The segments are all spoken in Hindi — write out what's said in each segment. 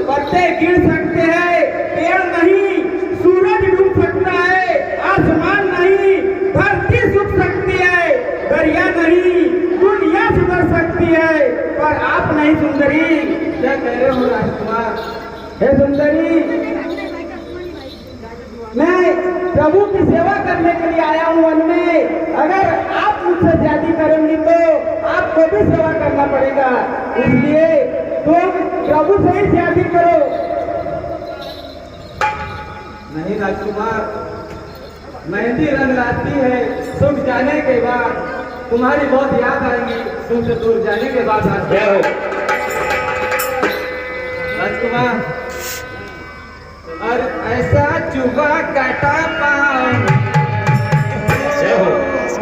पत्ते गिर सकते हैं, पेड़ नहीं, सूरज डूब सकता है, आसमान नहीं, धरती सूख सकती है, दरिया नहीं, दुनिया सुधर सकती है, पर आप नहीं सुंदरी। क्या कह रहे हो राजकुमार? हे सुंदरी, मैं प्रभु की सेवा करने के लिए आया हूँ वन में। अगर आप मुझसे शादी करेंगी तो आपको भी सेवा करना पड़ेगा, इसलिए तुम प्रभु से ही शादी करो। नहीं राजकुमार, मेहंदी रंग लाती है, सुख जाने के बाद तुम्हारी बहुत याद आएगी, तुमसे दूर जाने के बाद। राजकुमार, और ऐसा चुबा काटा पाओ,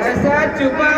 ऐसा चुबा